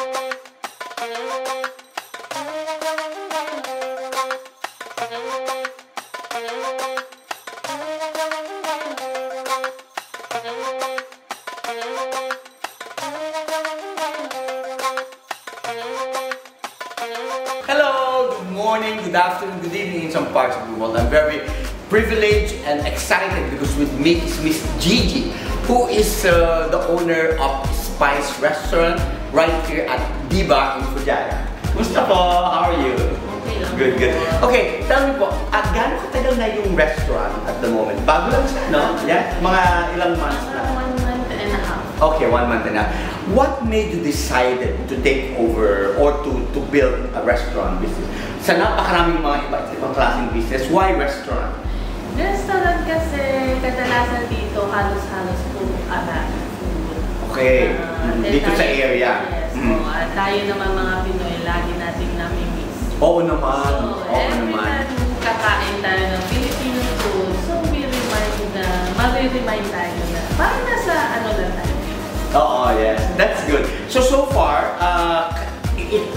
Hello, good morning, good afternoon, good evening in some parts of the world. I'm very privileged and excited because with me is Miss Gigi, who is the owner of Spice Restaurant right here at Diba in Fujairah. Kumusta po? How are you? Good, good. Okay, tell me po, gaano katagal na yung restaurant at the moment? Bago lang siya, no? Yeah? Mga ilang months na? 1 month and a half. Okay, 1 month and a half. What made you decided to take over or to build a restaurant business? Sa napakaraming mga ibang klaseng business, why restaurant? Restaurant kasi kadalasan dito halos-halos po food. Okay, dito sa area. Yes, tayo naman mga Pinoy, lagi natin nami-miss. Oo naman, So, oo every naman. time kakain tayo ng Filipino food, so mag-remind tayo na parang nasa ano lang tayo. Oo, yes. That's good. So far,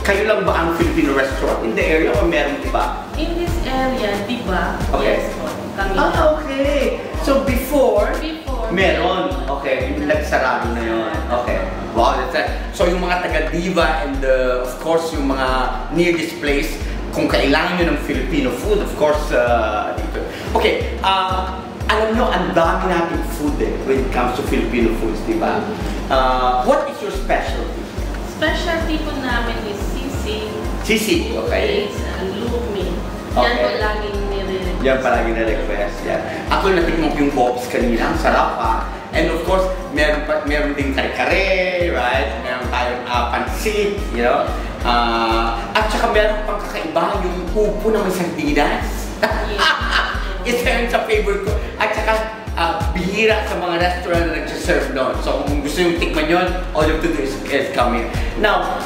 kayo lang ba ang Filipino restaurant in the area or meron iba? In this area, Diba? Okay. Yes po, kami. Okay. So before meron. Okay, yung nagsarado na yun. Okay. Wow, that's it. So yung mga taga-Diba and of course yung mga near this place, kung kailangan nyo ng Filipino food, of course, dito. Okay, alam nyo, ang dami nating food when it comes to Filipino foods, diba? What is your specialty? Specialty po namin is sisig. Sisig, okay. Lumi. Yan Okay. po laging nire-request. Yan palagi na request, yan. Ako natikman ko yung bobs kanina, ang sarap ha. And of course, meron din kare-kare, right? Meron tayong pansit, you know? At saka meron pang kakaiba yung upo na may sardinas. Isa yun sa favorite ko. At saka, bihira sa mga restaurant na nagsiserve doon. So kung gusto yung tikman yun, all you have to do is come here. Now,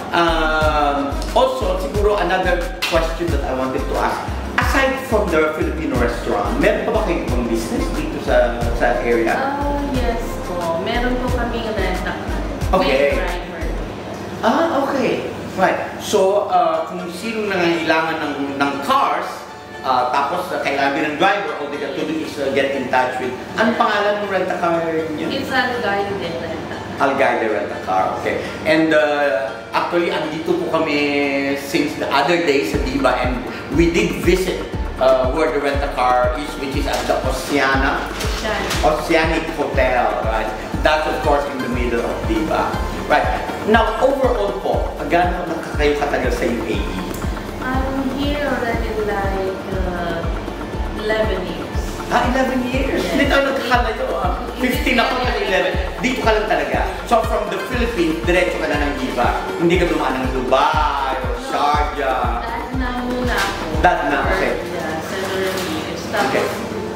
also, siguro another question that I wanted to ask. Aside from the Filipino restaurant, meron pa ba kayong ibang business dito sa area? Yes po. Meron po kaming rent-a-car. Okay. With driver. Okay. Right. So, kung sino nangangailangan ng cars, tapos kailangan din ng driver, all they have to do is get in touch with... Anong pangalan ng rent-a-car niyo? It's Algaide Rent-a-car. Algaide Rent-a-Car, okay. And actually, andito po kami since the other day sa Diba, and we did visit where the rent-a-car is, which is at the Oceanic Hotel, right? That's of course in the middle of Diba. Right. Now, overall po, gaano na kayo katagal sa UAE? I'm here already like 11 years. 11 years? Yes. Hindi tayo nagkakalayo. 15 ako at 11. Dito ka lang talaga. So from the Philippines, diretso ka na ng Diba. Hindi ka dumaan ng Dubai or Sharjah. That na muna ako. That na, okay. Yeah, several years. Tapos, Okay.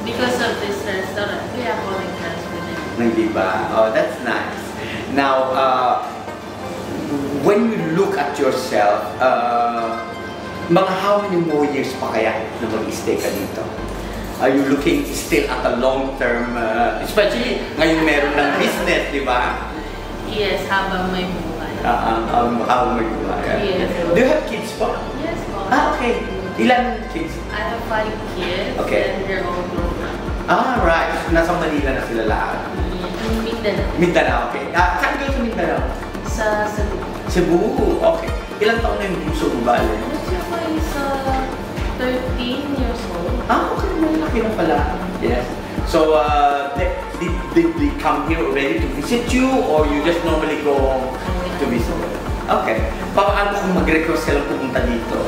because of this restaurant, kaya ako nag-transfer din. Ng Diba. Oh, that's nice. Now, when you look at yourself, mga how many more years pa kaya na mag-stay ka dito? Are you looking still at a long-term, especially ngayon meron ng business, di ba? Yes, habang may buhay. Habang may buhay. Yes. Do you have kids pa? Yes po. Okay. Ilan kids? I have 5 kids Okay. and they're all grown up. Right. Nasa Manila na sila lahat. In Mindanao. Mindanao, okay. Saan kayo sa Mindanao? Sa Cebu. Cebu, okay. Ilang taon na yung bunso mo ba? Bunso ko is 13 years old. Okay. Malaki na pala. Yes. So, did they come here already to visit you or you just normally go to visit? Okay. Paano kung mag-request sila pumunta dito?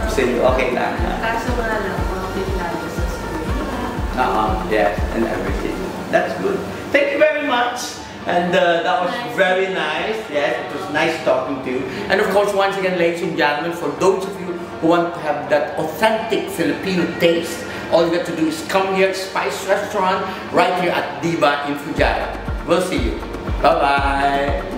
Sige, okay lang. Kaso nga lang, mga tayo sa school. Yes, and everything. That's good. Thank you very much. And that was very nice. Yes, it was nice talking to you. And of course, once again, ladies and gentlemen, for those of you who want to have that authentic Filipino taste, all you have to do is come here, Spice Restaurant, right here at Diba in Fujairah. We'll see you. Bye-bye.